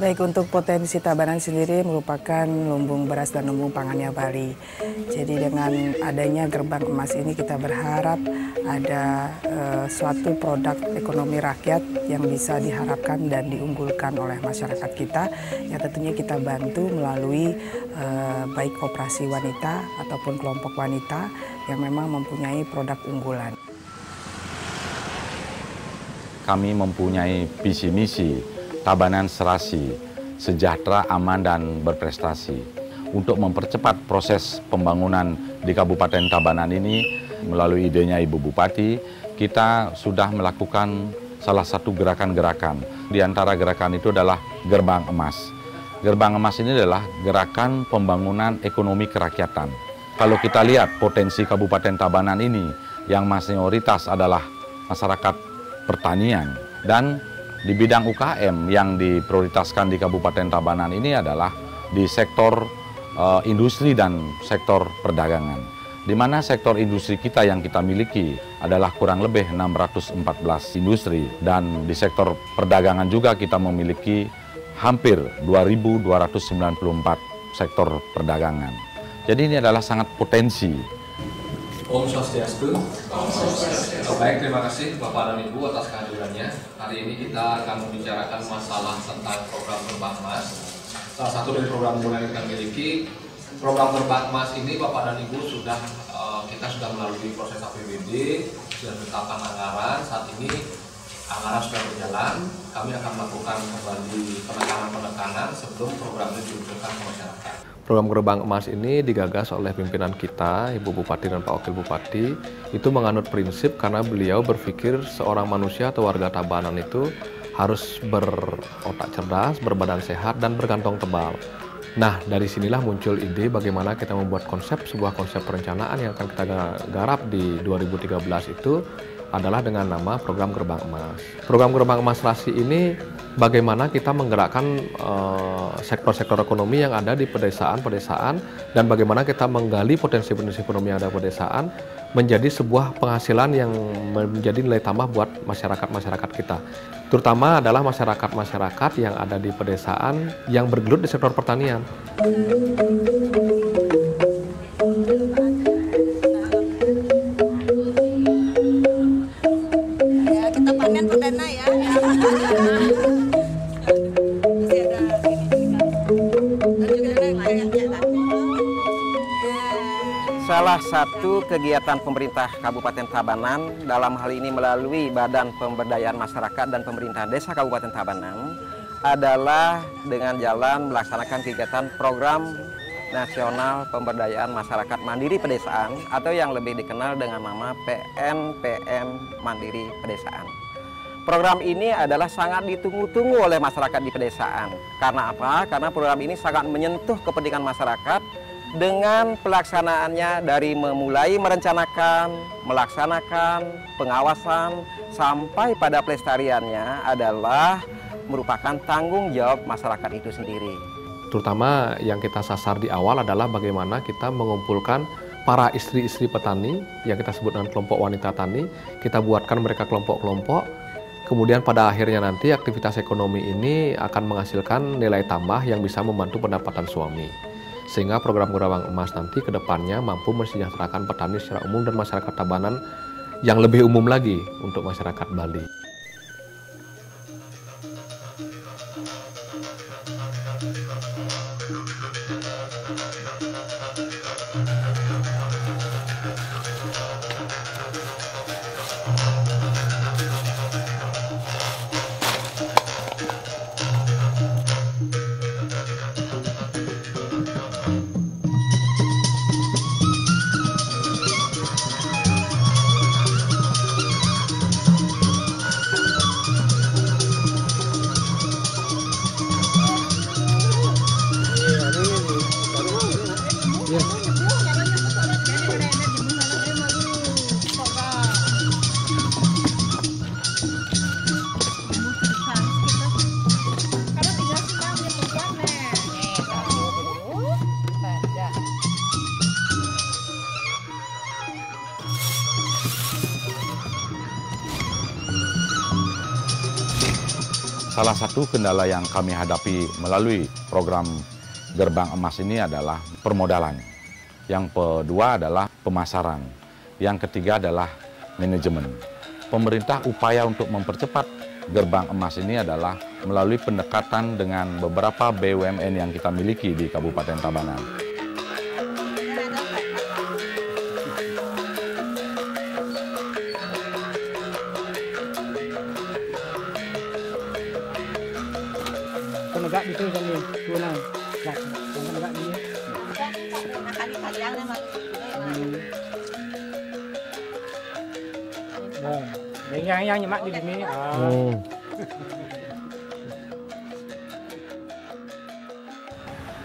Baik, untuk potensi Tabanan sendiri merupakan lumbung beras dan lumbung pangannya Bali. Jadi dengan adanya gerbang emas ini kita berharap ada suatu produk ekonomi rakyat yang bisa diharapkan dan diunggulkan oleh masyarakat kita, yang tentunya kita bantu melalui baik koperasi wanita ataupun kelompok wanita yang memang mempunyai produk unggulan. Kami mempunyai visi misi Tabanan Serasi, sejahtera, aman, dan berprestasi. Untuk mempercepat proses pembangunan di Kabupaten Tabanan ini, melalui idenya Ibu Bupati, kita sudah melakukan salah satu gerakan-gerakan. Di antara gerakan itu adalah Gerbang Emas. Gerbang Emas ini adalah gerakan pembangunan ekonomi kerakyatan. Kalau kita lihat potensi Kabupaten Tabanan ini, yang mayoritas adalah masyarakat pertanian, dan di bidang UKM yang diprioritaskan di Kabupaten Tabanan ini adalah di sektor industri dan sektor perdagangan. Di mana sektor industri kita yang kita miliki adalah kurang lebih 614 industri, dan di sektor perdagangan juga kita memiliki hampir 2.294 sektor perdagangan. Jadi ini adalah sangat potensi. Om Swastiastu. Baik, terima kasih Bapak dan Ibu atas kehadirannya. Hari ini kita akan membicarakan masalah tentang program Gerbang Emas. Salah satu dari program unggulan yang kita miliki, program Gerbang Emas ini Bapak dan Ibu kita sudah melalui proses APBD, sudah ditetapkan anggaran. Saat ini anggaran sudah berjalan. Kami akan melakukan kembali penekanan-penekanan sebelum program ini diluncurkan ke masyarakat. Program Gerbang Emas ini digagas oleh pimpinan kita, Ibu Bupati dan Pak Wakil Bupati. Itu menganut prinsip karena beliau berpikir seorang manusia atau warga Tabanan itu harus berotak cerdas, berbadan sehat, dan berkantong tebal. Nah, dari sinilah muncul ide bagaimana kita membuat sebuah konsep perencanaan yang akan kita garap di 2013 itu adalah dengan nama Program Gerbang Emas. Program Gerbang Emas Serasi ini bagaimana kita menggerakkan sektor-sektor ekonomi yang ada di pedesaan-pedesaan, dan bagaimana kita menggali potensi-potensi ekonomi yang ada di pedesaan menjadi sebuah penghasilan yang menjadi nilai tambah buat masyarakat-masyarakat kita. Terutama adalah masyarakat-masyarakat yang ada di pedesaan yang bergelut di sektor pertanian. Salah satu kegiatan pemerintah Kabupaten Tabanan dalam hal ini melalui Badan Pemberdayaan Masyarakat dan Pemerintahan Desa Kabupaten Tabanan adalah dengan jalan melaksanakan kegiatan Program Nasional Pemberdayaan Masyarakat Mandiri Pedesaan, atau yang lebih dikenal dengan nama PNPM Mandiri Pedesaan. Program ini adalah sangat ditunggu-tunggu oleh masyarakat di pedesaan. Karena apa? Karena program ini sangat menyentuh kepentingan masyarakat dengan pelaksanaannya dari memulai merencanakan, melaksanakan, pengawasan, sampai pada pelestariannya adalah merupakan tanggung jawab masyarakat itu sendiri. Terutama yang kita sasar di awal adalah bagaimana kita mengumpulkan para istri-istri petani yang kita sebut dengan kelompok wanita tani. Kita buatkan mereka kelompok-kelompok, kemudian pada akhirnya nanti aktivitas ekonomi ini akan menghasilkan nilai tambah yang bisa membantu pendapatan suami. Sehingga program Gerbang Emas nanti ke depannya mampu mensejahterakan petani secara umum dan masyarakat Tabanan yang lebih umum lagi untuk masyarakat Bali. Salah satu kendala yang kami hadapi melalui program Gerbang Emas ini adalah permodalan. Yang kedua adalah pemasaran. Yang ketiga adalah manajemen. Pemerintah upaya untuk mempercepat Gerbang Emas ini adalah melalui pendekatan dengan beberapa BUMN yang kita miliki di Kabupaten Tabanan. Penegak itu kami tunang, penegak dia. Yang nyemak di sini.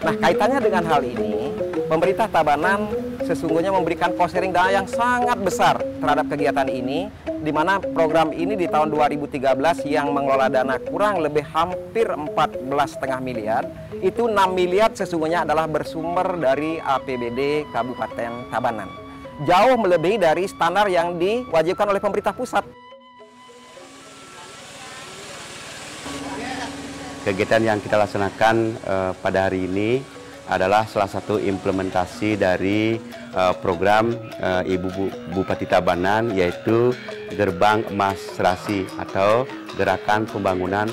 Nah, kaitannya dengan hal ini, pemerintah Tabanan sesungguhnya memberikan cost sharing dana yang sangat besar terhadap kegiatan ini, di mana program ini di tahun 2013 yang mengelola dana kurang lebih hampir 14,5 miliar, itu 6 miliar sesungguhnya adalah bersumber dari APBD Kabupaten Tabanan. Jauh melebihi dari standar yang diwajibkan oleh pemerintah pusat. Kegiatan yang kita laksanakan pada hari ini adalah salah satu implementasi dari program Ibu Bupati Tabanan, yaitu Gerbang Emas Serasi atau Gerakan Pembangunan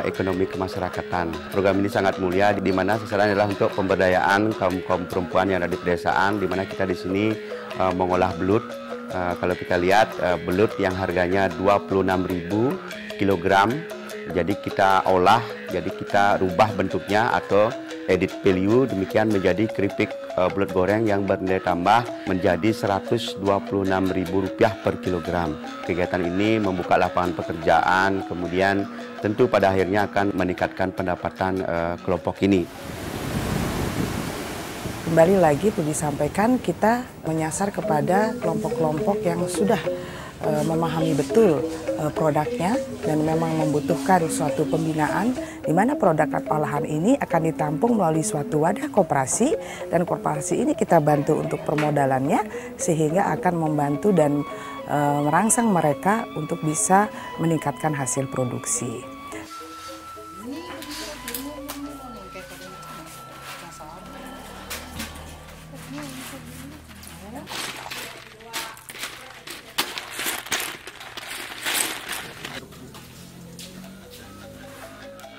Ekonomi Kemasyarakatan. Program ini sangat mulia, di mana sasarannya adalah untuk pemberdayaan kaum perempuan yang ada di pedesaan, di mana kita di sini mengolah belut. Kalau kita lihat belut yang harganya 26.000 kilogram. Jadi kita olah, jadi kita rubah bentuknya atau edit value, demikian menjadi keripik belut goreng yang bernilai tambah menjadi Rp126.000 per kilogram. Kegiatan ini membuka lapangan pekerjaan, kemudian tentu pada akhirnya akan meningkatkan pendapatan kelompok ini. Kembali lagi perlu disampaikan, kita menyasar kepada kelompok-kelompok yang sudah memahami betul produknya dan memang membutuhkan suatu pembinaan di mana produk olahan ini akan ditampung melalui suatu wadah koperasi, dan koperasi ini kita bantu untuk permodalannya sehingga akan membantu dan merangsang mereka untuk bisa meningkatkan hasil produksi.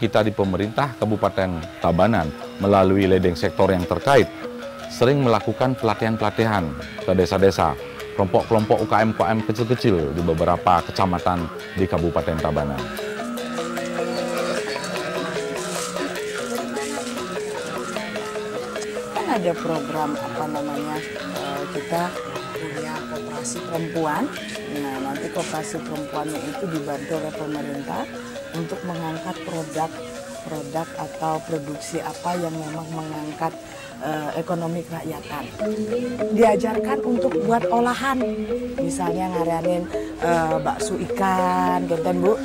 Kita di pemerintah Kabupaten Tabanan melalui ledeng sektor yang terkait sering melakukan pelatihan-pelatihan ke desa-desa, kelompok-kelompok UKM kecil-kecil di beberapa kecamatan di Kabupaten Tabanan. Kan ada program kita punya koperasi perempuan. Nah, nanti koperasi perempuannya itu dibantu oleh pemerintah untuk mengangkat produk atau produksi apa yang memang mengangkat ekonomi kerakyatan. Diajarkan untuk buat olahan, misalnya ngarianin bakso ikan, genten Bu,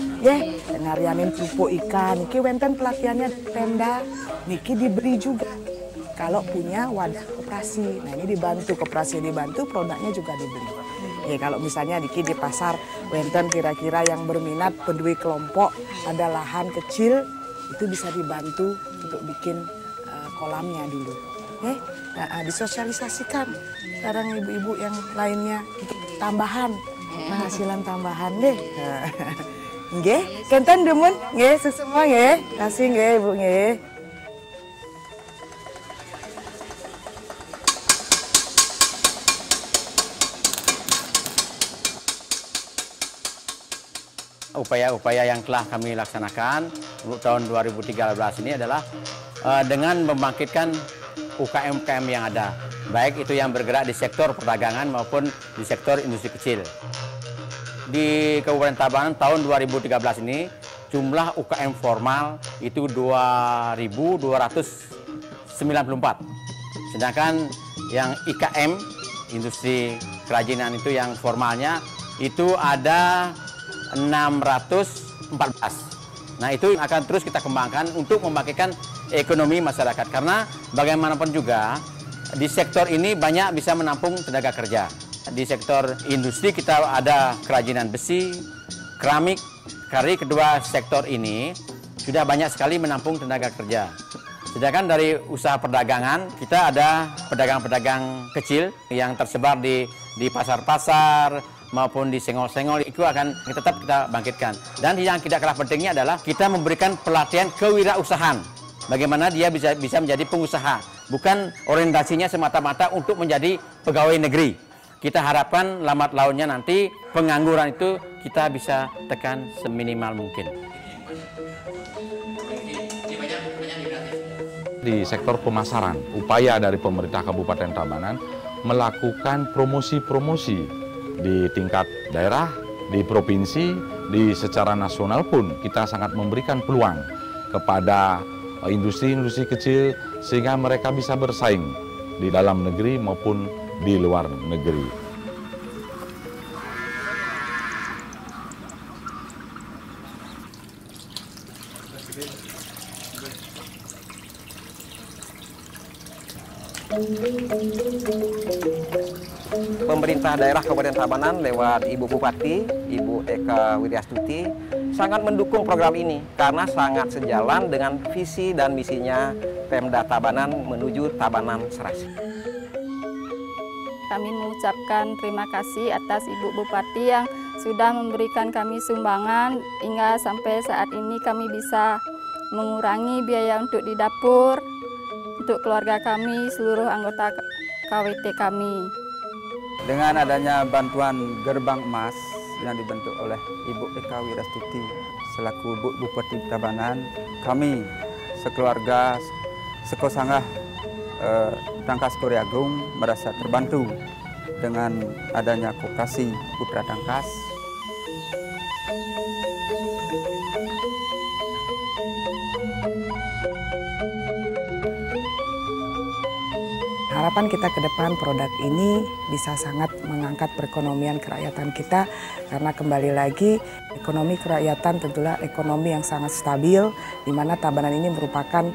ngarianin pupuk ikan. Niki wenten pelatihannya Pemda, niki diberi juga kalau punya wadah koperasi. Nah, ini dibantu, koperasi dibantu, produknya juga dibeli. Ya, kalau misalnya di pasar wenten kira-kira yang berminat peduli kelompok ada lahan kecil, itu bisa dibantu untuk bikin kolamnya dulu. Disosialisasikan sekarang ibu-ibu yang lainnya untuk tambahan, penghasilan tambahan deh. Nggih, kenten demun nggih semua nggih. Kasih nggih Ibu nggih. Upaya-upaya yang telah kami laksanakan untuk tahun 2013 ini adalah dengan membangkitkan UKM-UKM yang ada, baik itu yang bergerak di sektor perdagangan maupun di sektor industri kecil. Di Kabupaten Tabanan tahun 2013 ini jumlah UKM formal itu 2.294, sedangkan yang IKM, industri kerajinan itu yang formalnya itu ada 614. Nah, itu akan terus kita kembangkan untuk membangkitkan ekonomi masyarakat, karena bagaimanapun juga di sektor ini banyak bisa menampung tenaga kerja. Di sektor industri kita ada kerajinan besi, keramik, karena kedua sektor ini sudah banyak sekali menampung tenaga kerja. Sedangkan dari usaha perdagangan, kita ada pedagang-pedagang kecil yang tersebar di pasar-pasar maupun di senggol-senggol, itu akan tetap kita bangkitkan. Dan yang tidak kalah pentingnya adalah kita memberikan pelatihan kewirausahaan. Bagaimana dia bisa menjadi pengusaha, bukan orientasinya semata-mata untuk menjadi pegawai negeri. Kita harapkan lambat launnya nanti pengangguran itu kita bisa tekan seminimal mungkin. Di sektor pemasaran, upaya dari pemerintah Kabupaten Tabanan melakukan promosi-promosi di tingkat daerah, di provinsi, secara nasional pun kita sangat memberikan peluang kepada industri-industri kecil sehingga mereka bisa bersaing di dalam negeri maupun di luar negeri. Pemerintah daerah Kabupaten Tabanan lewat Ibu Bupati, Ibu Eka Wiryastuti sangat mendukung program ini karena sangat sejalan dengan visi dan misinya Pemda Tabanan menuju Tabanan Serasi. Kami mengucapkan terima kasih atas Ibu Bupati yang sudah memberikan kami sumbangan hingga sampai saat ini kami bisa mengurangi biaya untuk di dapur, untuk keluarga kami, seluruh anggota KWT kami. Dengan adanya bantuan gerbang emas yang dibentuk oleh Ibu Eka Wiryastuti selaku Bupati Tabanan, kami sekeluarga Sekosanggah Tangkas Koreagung merasa terbantu dengan adanya koperasi Putra Tangkas. Harapan kita ke depan produk ini bisa sangat mengangkat perekonomian kerakyatan kita karena kembali lagi ekonomi kerakyatan tentulah ekonomi yang sangat stabil di mana Tabanan ini merupakan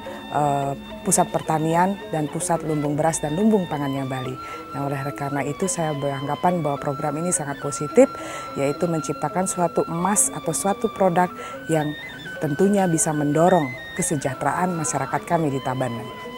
pusat pertanian dan pusat lumbung beras dan lumbung pangannya Bali. Nah, oleh karena itu saya beranggapan bahwa program ini sangat positif, yaitu menciptakan suatu emas atau suatu produk yang tentunya bisa mendorong kesejahteraan masyarakat kami di Tabanan.